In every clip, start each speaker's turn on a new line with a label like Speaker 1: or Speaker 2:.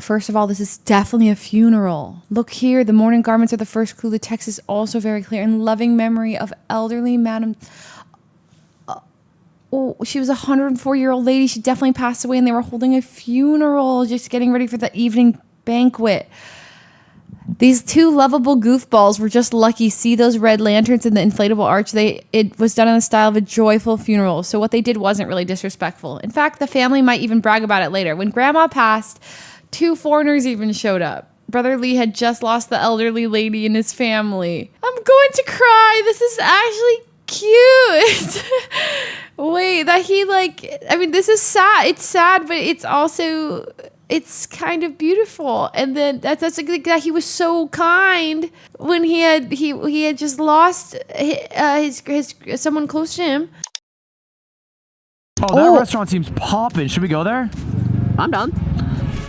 Speaker 1: First of all, this is definitely a funeral. Look here, the mourning garments are the first clue. The text is also very clear. In loving memory of elderly Madam... Oh, she was a 104-year-old lady. She definitely passed away, and they were holding a funeral, just getting ready for the evening banquet. These two lovable goofballs were just lucky. See those red lanterns and the inflatable arch? It was done in the style of a joyful funeral. So what they did wasn't really disrespectful. In fact, the family might even brag about it later. When Grandma passed, 2 foreigners even showed up. Brother Lee had just lost the elderly lady in his family. I'm going to cry. This is actually cute. Wait, that he this is sad. It's sad, but it's also, it's kind of beautiful. And then that's like that he was so kind when he had just lost his someone close to him.
Speaker 2: Oh, that restaurant seems poppin'. Should we go there?
Speaker 3: I'm down.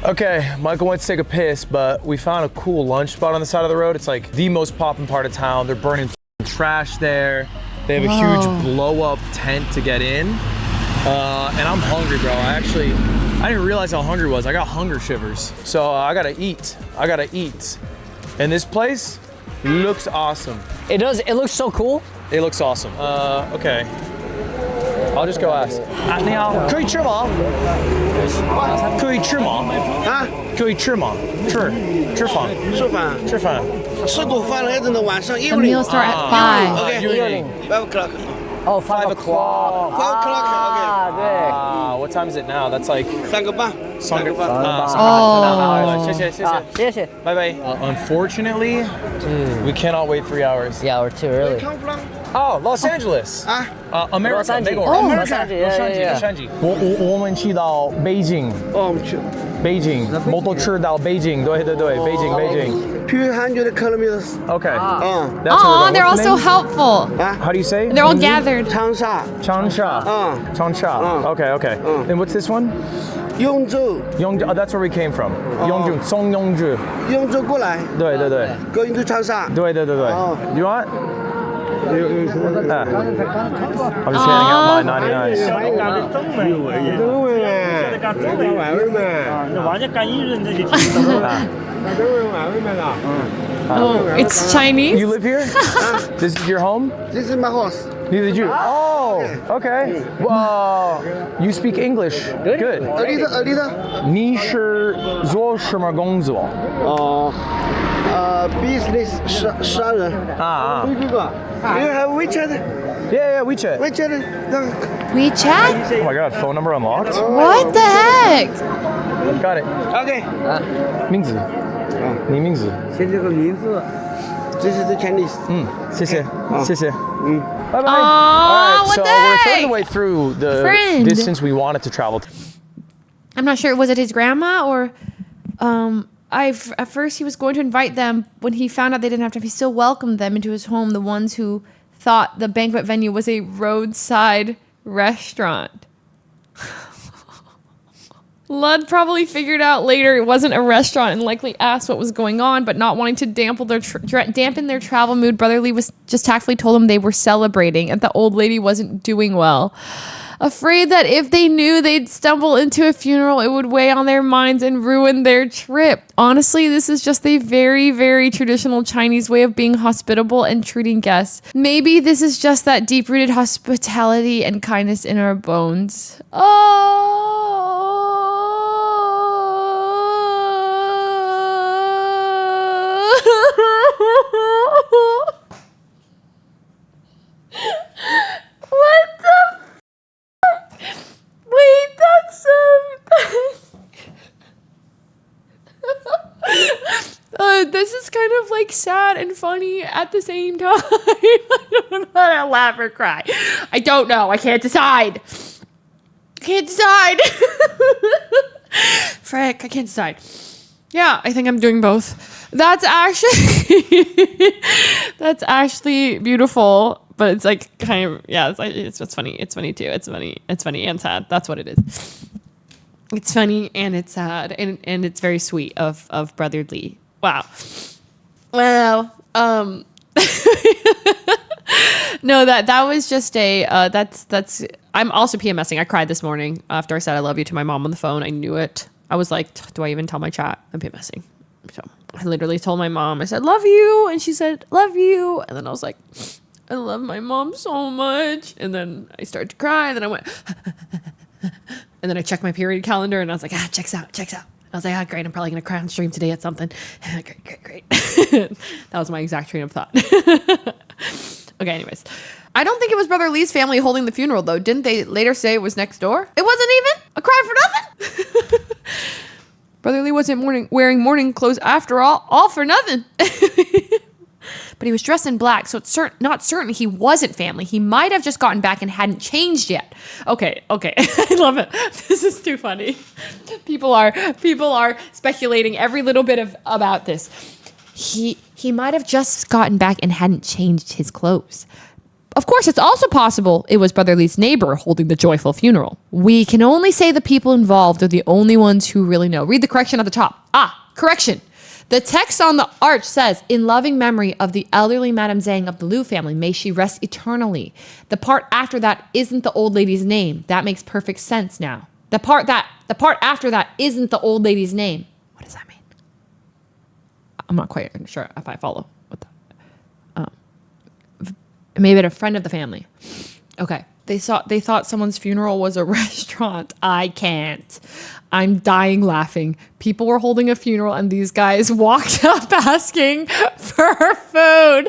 Speaker 4: Okay, Michael went to take a piss, but we found a cool lunch spot on the side of the road. It's like the most poppin' part of town. They're burning trash there. They have a huge blow-up tent to get in. And I'm hungry, bro. I didn't realize how hungry I was. I got hunger shivers. So I gotta eat. And this place looks awesome.
Speaker 3: It does. It looks so cool.
Speaker 4: It looks awesome. Okay. I'll just go ask. 你好，可以吃吗？可以吃吗？啊？可以吃吗？吃饭。
Speaker 5: 吃过饭了，等到晚上
Speaker 1: The meals start at 5.
Speaker 5: Okay. 5 o'clock.
Speaker 3: Oh, 5 o'clock.
Speaker 5: 5 o'clock. Okay.
Speaker 3: 对。
Speaker 4: What time is it now? That's like
Speaker 5: 3个半。
Speaker 4: 谢谢。Bye bye. Unfortunately, we cannot wait 3 hours.
Speaker 3: Yeah, we're too early.
Speaker 5: Come from?
Speaker 4: Oh, Los Angeles. America.
Speaker 3: 洛杉矶。
Speaker 4: 洛杉矶。我们去到北京。
Speaker 5: 哦，我们去。
Speaker 4: 北京，摩托车到北京，对，北京。
Speaker 5: 200 kilometers.
Speaker 4: Okay. That's
Speaker 1: Oh,
Speaker 4: where
Speaker 1: they're all
Speaker 4: what's the
Speaker 1: so
Speaker 4: name?
Speaker 1: helpful.
Speaker 4: How do you say?
Speaker 1: They're all gathered.
Speaker 5: 长沙。
Speaker 4: Changsha. Changsha. Okay. And what's this one?
Speaker 5: 永州。
Speaker 4: Yongju. Oh, that's where we came from. Yongju. Song Yongju.
Speaker 5: 永州过来。
Speaker 4: 对。
Speaker 5: Going to 长沙。
Speaker 4: 对。You want? I'm just handing out my 99s.
Speaker 1: Oh, it's Chinese?
Speaker 4: You live here? This is your home?
Speaker 5: This is my house.
Speaker 4: Neither did you. Oh, okay. Well, you speak English. Good.
Speaker 5: A little.
Speaker 4: 你是做什么工作？
Speaker 5: Business 商人。You have WeChat?
Speaker 4: Yeah, WeChat.
Speaker 5: WeChat.
Speaker 1: WeChat?
Speaker 4: Oh my god, phone number unlocked?
Speaker 1: What the heck?
Speaker 4: Got it.
Speaker 5: Okay.
Speaker 4: 名字。你名字。
Speaker 5: This is the Chinese.
Speaker 4: 谢谢。Bye bye.
Speaker 1: Aw, what
Speaker 4: so
Speaker 1: the
Speaker 4: we're a third of
Speaker 1: heck?
Speaker 4: the way through the
Speaker 1: Friend.
Speaker 4: distance we wanted to travel.
Speaker 1: I'm not sure. Was it his grandma or... At first he was going to invite them. When he found out they didn't have time, he still welcomed them into his home, the ones who thought the banquet venue was a roadside restaurant. Lud probably figured out later it wasn't a restaurant and likely asked what was going on, but not wanting to dampen their travel mood, Brother Lee was just tactfully told them they were celebrating and the old lady wasn't doing well. Afraid that if they knew they'd stumble into a funeral, it would weigh on their minds and ruin their trip. Honestly, this is just a very, very traditional Chinese way of being hospitable and treating guests. Maybe this is just that deep-rooted hospitality and kindness in our bones. What the Wait, that's this is kind of like sad and funny at the same time. I don't know how to laugh or cry. I don't know. I can't decide. Frick, I can't decide. Yeah, I think I'm doing both. That's actually beautiful. But it's like kind of, yeah, it's funny. It's funny too. It's funny and sad. That's what it is. It's funny and it's sad and it's very sweet of Brother Lee. Wow. Well, no, that was just that's I'm also PMSing. I cried this morning after I said I love you to my mom on the phone. I knew it. I was like, do I even tell my chat? I'm PMSing. So I literally told my mom, I said, love you. And she said, love you. And then I was like, I love my mom so much. And then I started to cry. And then I went, and then I checked my period calendar and I was like, checks out. I was like, great. I'm probably going to cry on stream today at something. Great. That was my exact train of thought. Okay, anyways. I don't think it was Brother Lee's family holding the funeral, though. Didn't they later say it was next door? It wasn't even a cry for nothing. Brother Lee wasn't wearing mourning clothes after all for nothing. But he was dressed in black, so it's not certain he wasn't family. He might have just gotten back and hadn't changed yet. Okay. I love it. This is too funny. People are speculating every little bit about this. He might have just gotten back and hadn't changed his clothes. Of course, it's also possible it was Brother Lee's neighbor holding the joyful funeral. We can only say the people involved are the only ones who really know. Read the correction at the top. Correction. The text on the arch says, in loving memory of the elderly Madame Zhang of the Liu family, may she rest eternally. The part after that isn't the old lady's name. That makes perfect sense now. The part after that isn't the old lady's name. What does that mean? I'm not quite sure if I follow. Maybe a friend of the family. Okay. They thought someone's funeral was a restaurant. I can't. I'm dying laughing. People were holding a funeral and these guys walked up asking for food.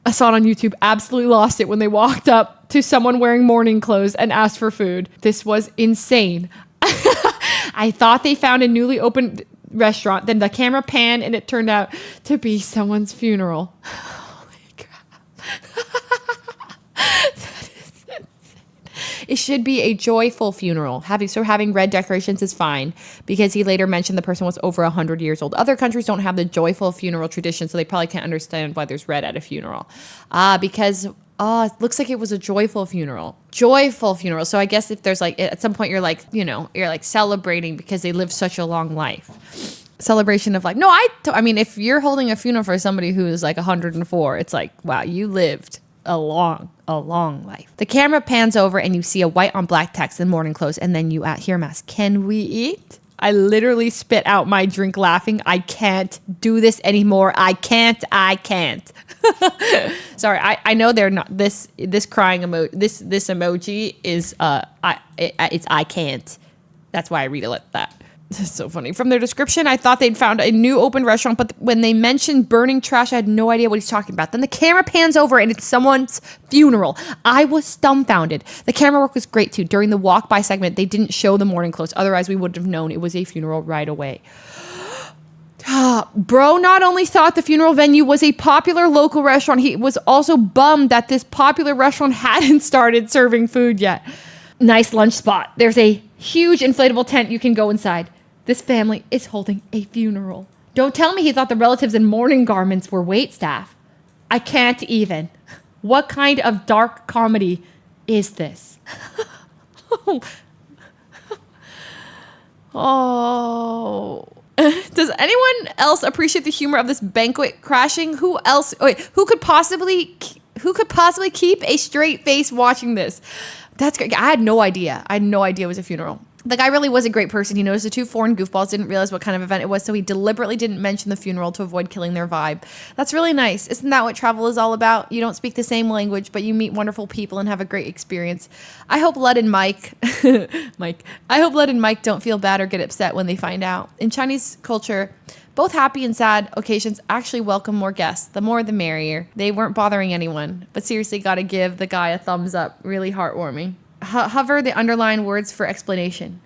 Speaker 1: I saw it on YouTube. Absolutely lost it when they walked up to someone wearing mourning clothes and asked for food. This was insane. I thought they found a newly opened restaurant. Then the camera panned and it turned out to be someone's funeral. Holy crap. It should be a joyful funeral. Having red decorations is fine because he later mentioned the person was over 100 years old. Other countries don't have the joyful funeral tradition, so they probably can't understand why there's red at a funeral. Because it looks like it was a joyful funeral. Joyful funeral. So I guess if there's like, at some point you're like celebrating because they lived such a long life. Celebration of like, no, I mean, if you're holding a funeral for somebody who is like 104, it's like, wow, you lived a long life. The camera pans over and you see a white on black text in mourning clothes, and then you hear mass. Can we eat? I literally spit out my drink laughing. I can't do this anymore. I can't. Sorry, I know they're not this crying emoji. This emoji is it's I can't. That's why I read it like that. This is so funny. From their description, I thought they'd found a new open restaurant, but when they mentioned burning trash, I had no idea what he's talking about. Then the camera pans over and it's someone's funeral. I was dumbfounded. The camera work was great too. During the walk by segment, they didn't show the mourning clothes. Otherwise, we would have known it was a funeral right away. Bro not only thought the funeral venue was a popular local restaurant, he was also bummed that this popular restaurant hadn't started serving food yet. Nice lunch spot. There's a huge inflatable tent you can go inside. This family is holding a funeral. Don't tell me he thought the relatives in mourning garments were waitstaff. I can't even. What kind of dark comedy is this? Oh. Does anyone else appreciate the humor of this banquet crashing? Who could possibly keep a straight face watching this? That's great. I had no idea. It was a funeral. The guy really was a great person. He noticed the two foreign goofballs didn't realize what kind of event it was, so he deliberately didn't mention the funeral to avoid killing their vibe. That's really nice. Isn't that what travel is all about? You don't speak the same language, but you meet wonderful people and have a great experience. I hope Lud and Mike don't feel bad or get upset when they find out. In Chinese culture, both happy and sad occasions actually welcome more guests. The more the merrier. They weren't bothering anyone, but seriously gotta give the guy a thumbs up. Really heartwarming. Hover the underlined words for explanation.